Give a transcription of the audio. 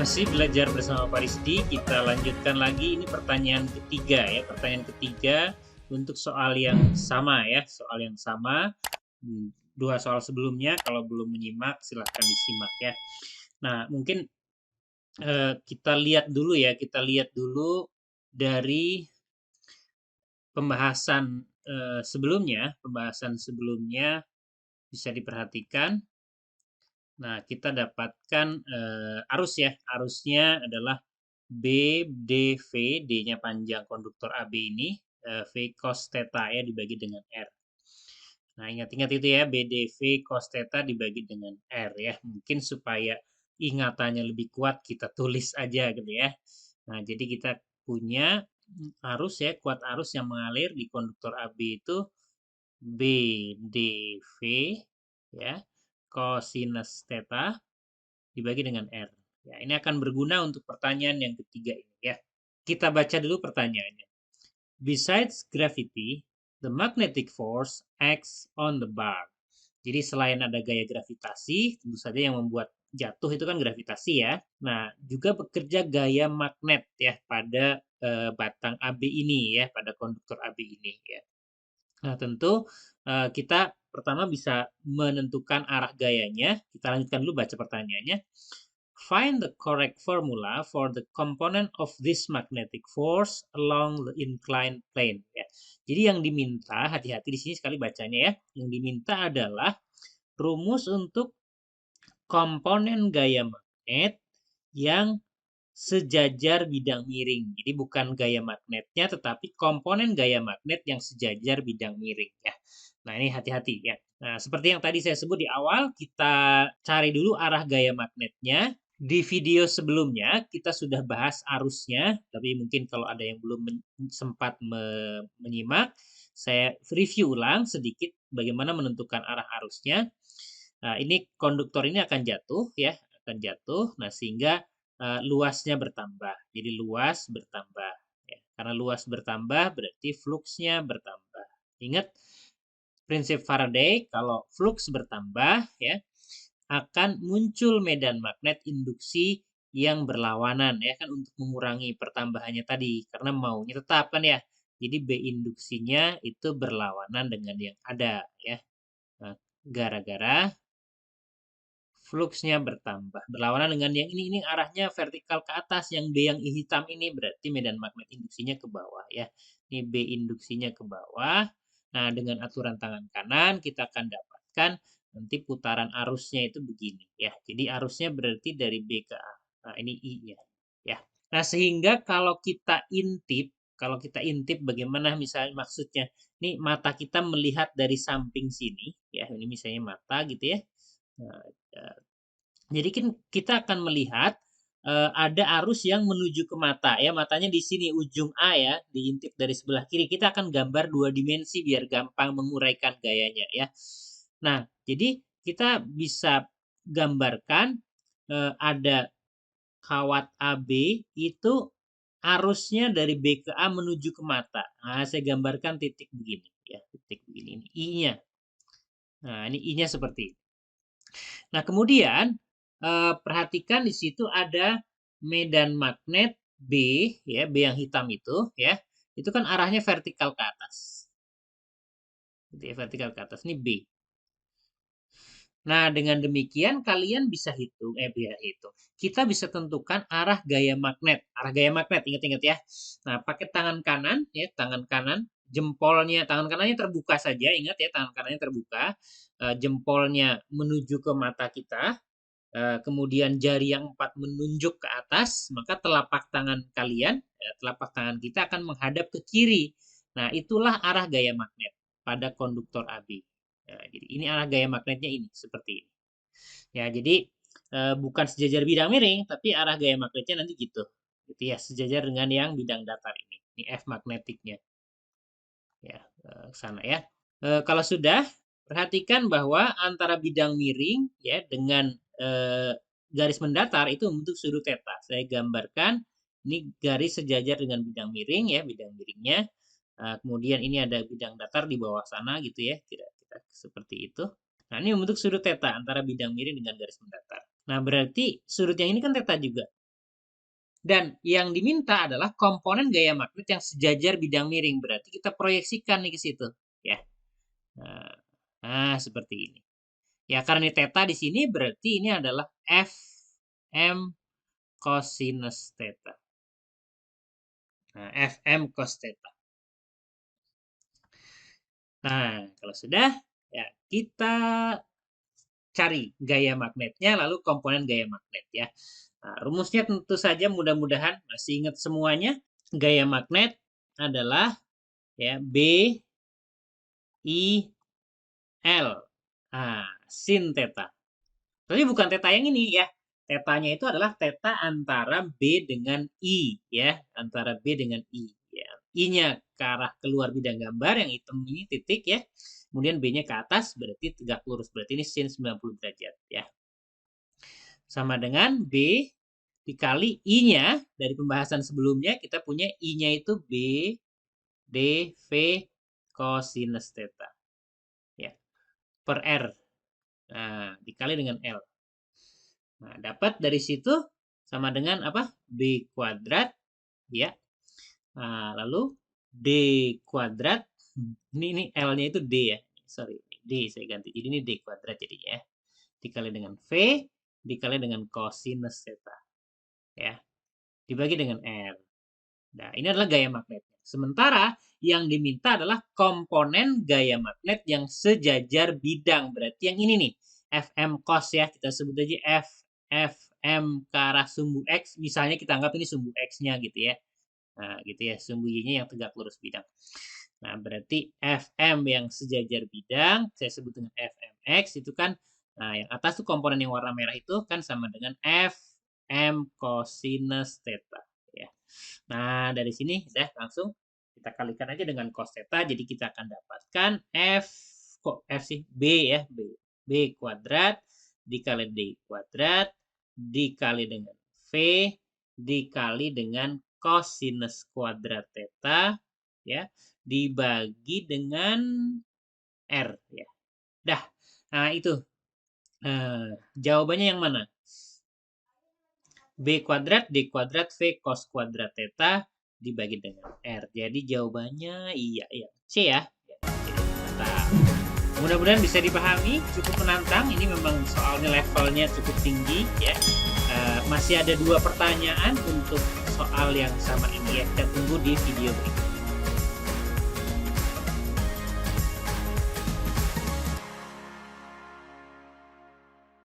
Masih belajar bersama Pak Risdi, kita lanjutkan lagi. Ini pertanyaan ketiga ya, pertanyaan ketiga untuk soal yang sama ya, soal yang sama. Dua soal sebelumnya, kalau belum menyimak silahkan disimak ya. Nah, mungkin kita lihat dulu ya, kita lihat dulu dari pembahasan sebelumnya bisa diperhatikan. Nah, kita dapatkan arus ya, arusnya adalah BDV, D-nya panjang konduktor AB ini, V cos theta ya dibagi dengan R. Nah, ingat-ingat itu ya, BDV cos theta dibagi dengan R ya. Mungkin supaya ingatannya lebih kuat, kita tulis aja gitu ya. Nah, jadi kita punya arus ya, kuat arus yang mengalir di konduktor AB itu BDV ya, cosinus theta dibagi dengan R. Ya, ini akan berguna untuk pertanyaan yang ketiga ini ya. Kita baca dulu pertanyaannya. Besides gravity, the magnetic force acts on the bar. Jadi selain ada gaya gravitasi, tentu saja yang membuat jatuh itu kan gravitasi ya. Nah, juga bekerja gaya magnet ya pada batang AB ini ya, pada konduktor AB ini ya. Nah, tentu kita pertama bisa menentukan arah gayanya. Kita lanjutkan dulu baca pertanyaannya. Find the correct formula for the component of this magnetic force along the inclined plane. Ya. Jadi yang diminta, hati-hati di sini sekali bacanya ya. Yang diminta adalah rumus untuk komponen gaya magnet yang sejajar bidang miring. Jadi bukan gaya magnetnya, tetapi komponen gaya magnet yang sejajar bidang miring ya. Nah, ini hati-hati ya. Nah, seperti yang tadi saya sebut di awal, kita cari dulu arah gaya magnetnya. Di video sebelumnya kita sudah bahas arusnya, tapi mungkin kalau ada yang belum sempat menyimak, saya review ulang sedikit bagaimana menentukan arah arusnya. Nah, ini konduktor ini akan jatuh ya, akan jatuh. Nah, sehingga luasnya bertambah. Jadi luas bertambah ya. Karena luas bertambah berarti fluksnya bertambah. Ingat prinsip Faraday, kalau fluks bertambah ya, akan muncul medan magnet induksi yang berlawanan ya kan untuk mengurangi pertambahannya tadi karena maunya tetap kan ya. Jadi B induksinya itu berlawanan dengan yang ada ya. Nah, gara-gara fluksnya bertambah. Berlawanan dengan yang ini arahnya vertikal ke atas, yang B yang hitam ini berarti medan magnet induksinya ke bawah ya. Ini B induksinya ke bawah. Nah, dengan aturan tangan kanan kita akan dapatkan nanti putaran arusnya itu begini ya. Jadi arusnya berarti dari B ke A. Nah, ini I-nya ya. Nah, sehingga kalau kita intip bagaimana misalnya maksudnya. Ini mata kita melihat dari samping sini ya. Ini misalnya mata gitu ya. Nah, jadi kita akan melihat ada arus yang menuju ke mata ya, matanya di sini ujung A ya, diintip dari sebelah kiri. Kita akan gambar dua dimensi biar gampang menguraikan gayanya ya. Nah, jadi kita bisa gambarkan ada kawat AB itu arusnya dari B ke A menuju ke mata. Nah, saya gambarkan titik begini ya, titik begini ini I-nya. Nah, ini I-nya seperti ini. Nah, kemudian perhatikan di situ ada medan magnet B ya, B yang hitam itu ya. Itu kan arahnya vertikal ke atas. Gitu ya, vertikal ke atas. Ini B. Nah, dengan demikian kalian bisa hitung, kita bisa tentukan arah gaya magnet. Arah gaya magnet, ingat-ingat ya. Nah, pakai tangan kanan ya, tangan kanan, jempolnya, tangan kanannya terbuka saja, ingat ya, tangan kanannya terbuka. Jempolnya menuju ke mata kita, kemudian jari yang 4 menunjuk ke atas, maka telapak tangan kalian, telapak tangan kita akan menghadap ke kiri. Nah, itulah arah gaya magnet pada konduktor AB. Nah, jadi ini arah gaya magnetnya ini, seperti ini. Ya, jadi bukan sejajar bidang miring, tapi arah gaya magnetnya nanti gitu. Gitu ya, sejajar dengan yang bidang datar ini. Ini F magnetiknya. Ya, sana ya. Kalau sudah, perhatikan bahwa antara bidang miring ya dengan garis mendatar itu membentuk sudut theta. Saya gambarkan ini garis sejajar dengan bidang miring ya, bidang miringnya. Kemudian ini ada bidang datar di bawah sana gitu ya, tidak seperti itu. Nah, ini membentuk sudut theta antara bidang miring dengan garis mendatar. Nah, berarti sudut yang ini kan theta juga. Dan yang diminta adalah komponen gaya magnet yang sejajar bidang miring. Berarti kita proyeksikan nih ke situ, ya. Nah, seperti ini. Ya, karena ini theta di sini berarti ini adalah Fm cosinus theta. Nah, Fm cos theta. Nah, kalau sudah, ya kita cari gaya magnetnya, lalu komponen gaya magnet ya. Nah, rumusnya tentu saja mudah-mudahan masih ingat semuanya. Gaya magnet adalah ya B I L. Nah, sin theta. Tapi bukan theta yang ini ya. Tetanya itu adalah theta antara B dengan I ya, antara B dengan I ya. I-nya ke arah keluar bidang gambar yang hitam ini titik ya. Kemudian B-nya ke atas berarti tegak lurus. Berarti ini sin 90 derajat ya. Sama dengan B dikali I-nya dari pembahasan sebelumnya kita punya I-nya itu B dV cosinus theta. Ya. Per R. Nah, dikali dengan L. Nah, dapat dari situ sama dengan apa? B kuadrat, ya. Nah, lalu D kuadrat, ini L-nya itu D ya. Sorry, D saya ganti. Jadi ini D kuadrat jadinya ya. Dikali dengan V, dikali dengan cosinus theta. Ya. Dibagi dengan R. Nah, ini adalah gaya magnetnya. Sementara yang diminta adalah komponen gaya magnet yang sejajar bidang. Berarti yang ini nih, Fm cos ya. Kita sebut aja Fm ke arah sumbu X. Misalnya kita anggap ini sumbu X-nya gitu ya. Nah, gitu ya. Sumbu Y-nya yang tegak lurus bidang. Nah, berarti Fm yang sejajar bidang, saya sebut dengan Fmx itu kan, nah yang atas tuh komponen yang warna merah itu kan sama dengan Fm cosinus theta. Ya. Nah, dari sini udah langsung kita kalikan aja dengan cos theta. Jadi kita akan dapatkan B ya, B kuadrat dikali D kuadrat dikali dengan V dikali dengan cosinus kuadrat theta ya, dibagi dengan R ya. Dah. Nah, itu. Jawabannya yang mana? B kuadrat D kuadrat V cos kuadrat theta dibagi dengan R. Jadi jawabannya iya C ya. Mantap. Mudah-mudahan bisa dipahami, cukup menantang. Ini memang soalnya levelnya cukup tinggi ya. Masih ada 2 pertanyaan untuk soal yang sama ini ya. Kita tunggu di video berikutnya.